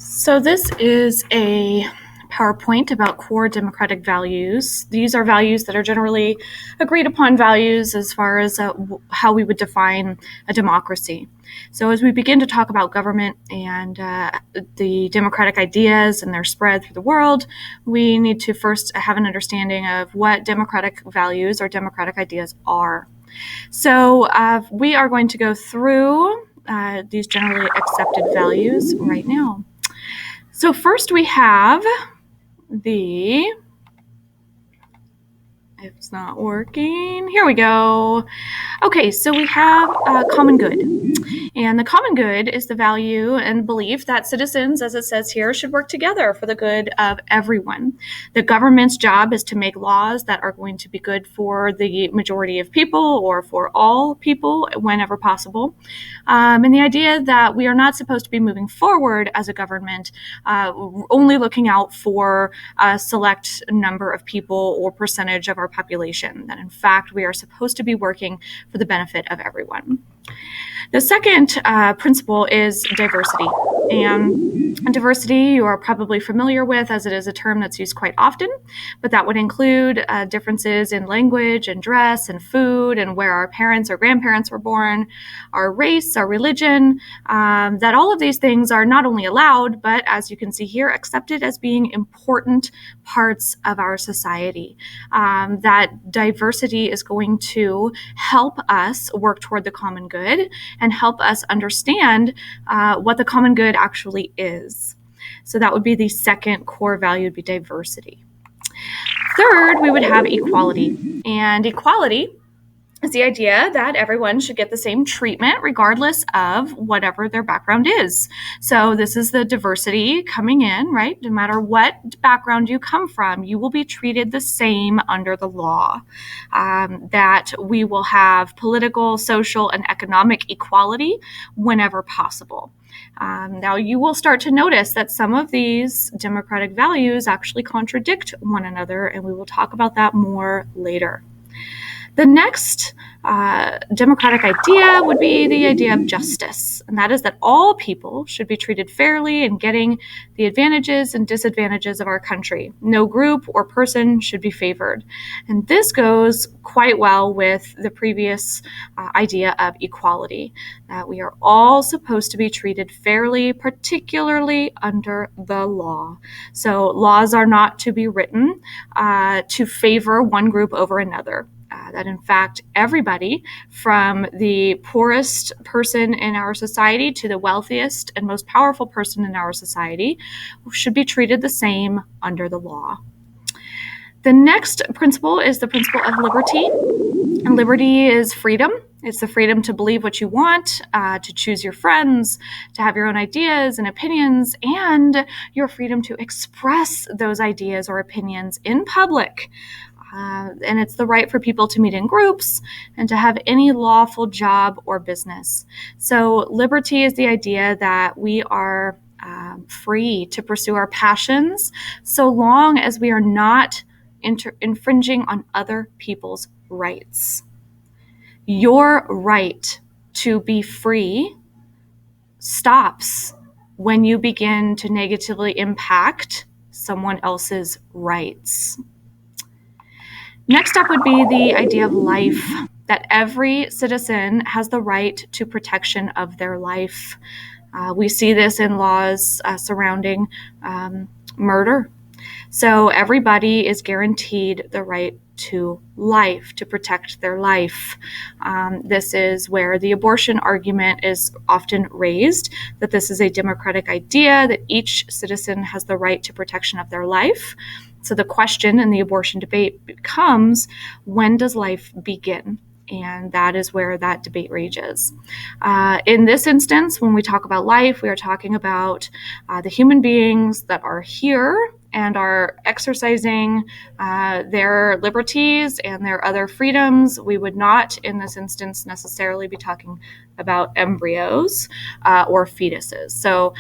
So this is a PowerPoint about core democratic values. These are values that are generally agreed upon values as far as how we would define a democracy. So as we begin to talk about government and the democratic ideas and their spread through the world, we need to first have an understanding of what democratic values or democratic ideas are. So we are going to go through these generally accepted values right now. So first we have it's not working. Here we go. Okay, so we have common good. And the common good is the value and belief that citizens, as it says here, should work together for the good of everyone. The government's job is to make laws that are going to be good for the majority of people or for all people whenever possible. And the idea that we are not supposed to be moving forward as a government only looking out for a select number of people or percentage of our population, that in fact we are supposed to be working for the benefit of everyone. The second principle is diversity. And diversity you are probably familiar with, as it is a term that's used quite often, but that would include differences in language and dress and food and where our parents or grandparents were born, our race, our religion, that all of these things are not only allowed, but as you can see here, accepted as being important parts of our society. That diversity is going to help us work toward the common good and help us understand what the common good actually is. So that would be the second core value, would be diversity. Third, we would have equality. And equality is the idea that everyone should get the same treatment regardless of whatever their background is. So this is the diversity coming in, right? No matter what background you come from, you will be treated the same under the law. That we will have political, social, and economic equality whenever possible. Now you will start to notice that some of these democratic values actually contradict one another, and we will talk about that more later. The next democratic idea would be the idea of justice, and that is that all people should be treated fairly in getting the advantages and disadvantages of our country. No group or person should be favored. And this goes quite well with the previous idea of equality, that we are all supposed to be treated fairly, particularly under the law. So laws are not to be written to favor one group over another. That in fact, everybody from the poorest person in our society to the wealthiest and most powerful person in our society should be treated the same under the law. The next principle is the principle of liberty. And liberty is freedom. It's the freedom to believe what you want, to choose your friends, to have your own ideas and opinions, and your freedom to express those ideas or opinions in public. And it's the right for people to meet in groups and to have any lawful job or business. So liberty is the idea that we are free to pursue our passions so long as we are not infringing on other people's rights. Your right to be free stops when you begin to negatively impact someone else's rights. Next up would be the idea of life, that every citizen has the right to protection of their life. We see this in laws surrounding murder. So everybody is guaranteed the right to life, to protect their life. This is where the abortion argument is often raised, that this is a democratic idea, that each citizen has the right to protection of their life. So the question in the abortion debate becomes, when does life begin? And that is where that debate rages. In this instance, when we talk about life, we are talking about the human beings that are here and are exercising their liberties and their other freedoms. We would not, in this instance, necessarily be talking about embryos or fetuses. So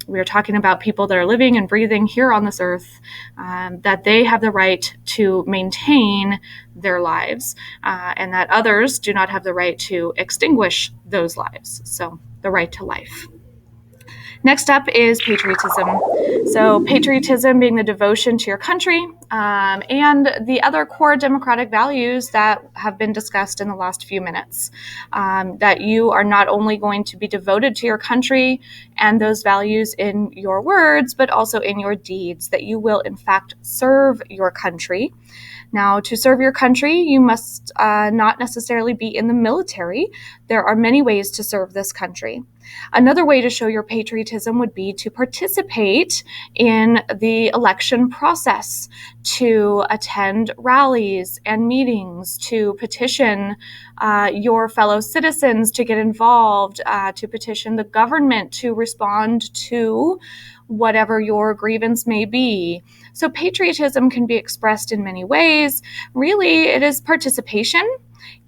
we are talking about people that are living and breathing here on this earth, that they have the right to maintain their lives, and that others do not have the right to extinguish those lives. So the right to life. Next up is patriotism. So patriotism being the devotion to your country, and the other core democratic values that have been discussed in the last few minutes. That you are not only going to be devoted to your country and those values in your words, but also in your deeds, that you will in fact serve your country. Now, to serve your country, you must not necessarily be in the military. There are many ways to serve this country. Another way to show your patriotism would be to participate in the election process, to attend rallies and meetings, to petition your fellow citizens to get involved, to petition the government to respond to whatever your grievance may be. So patriotism can be expressed in many ways. Really, it is participation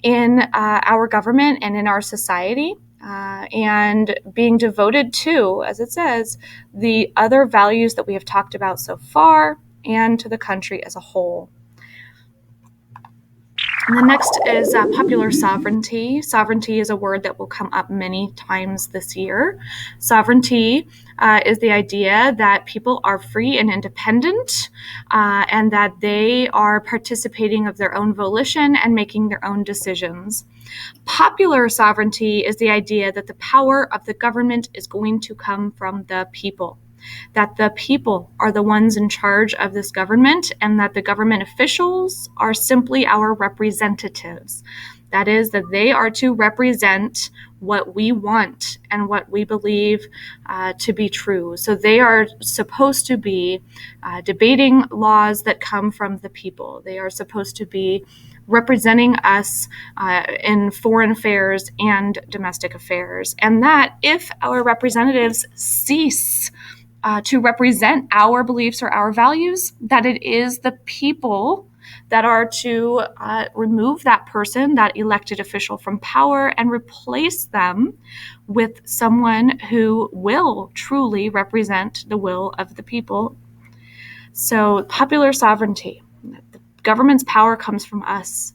in our government and in our society, and being devoted to, as it says, the other values that we have talked about so far and to the country as a whole. And the next is popular sovereignty. Sovereignty is a word that will come up many times this year. Sovereignty is the idea that people are free and independent, and that they are participating of their own volition and making their own decisions. Popular sovereignty is the idea that the power of the government is going to come from the people, that the people are the ones in charge of this government, and that the government officials are simply our representatives. That is, that they are to represent what we want and what we believe to be true. So they are supposed to be debating laws that come from the people. They are supposed to be representing us in foreign affairs and domestic affairs. And that if our representatives cease to represent our beliefs or our values, that it is the people that are to remove that person, that elected official, from power and replace them with someone who will truly represent the will of the people. So popular sovereignty, the government's power comes from us.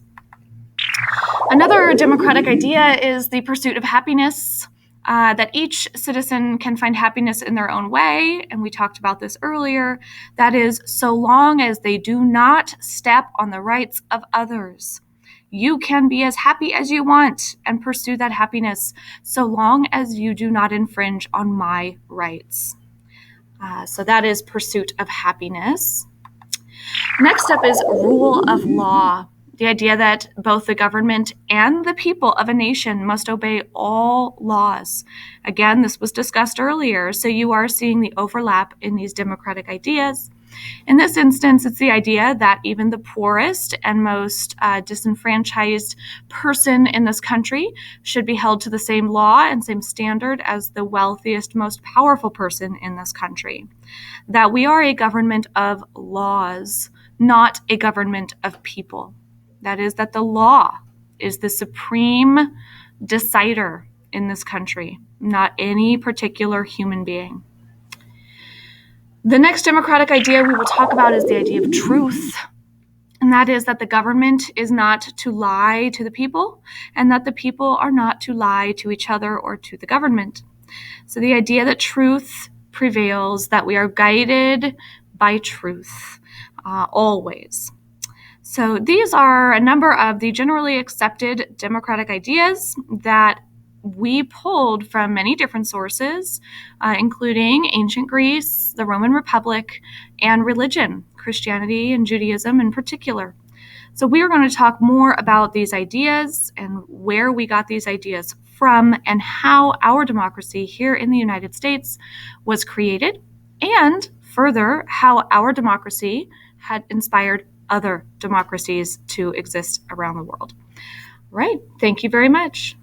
Another democratic idea is the pursuit of happiness. That each citizen can find happiness in their own way, and we talked about this earlier. That is, so long as they do not step on the rights of others. You can be as happy as you want and pursue that happiness, so long as you do not infringe on my rights. So that is pursuit of happiness. Next up is rule of law. The idea that both the government and the people of a nation must obey all laws. Again, this was discussed earlier, so you are seeing the overlap in these democratic ideas. In this instance, it's the idea that even the poorest and most disenfranchised person in this country should be held to the same law and same standard as the wealthiest, most powerful person in this country. That we are a government of laws, not a government of people. That is, that the law is the supreme decider in this country, not any particular human being. The next democratic idea we will talk about is the idea of truth. And that is that the government is not to lie to the people, and that the people are not to lie to each other or to the government. So the idea that truth prevails, that we are guided by truth always. So these are a number of the generally accepted democratic ideas that we pulled from many different sources, including ancient Greece, the Roman Republic, and religion, Christianity and Judaism in particular. So we are going to talk more about these ideas and where we got these ideas from and how our democracy here in the United States was created, and further, how our democracy had inspired other democracies to exist around the world. Right. Thank you very much.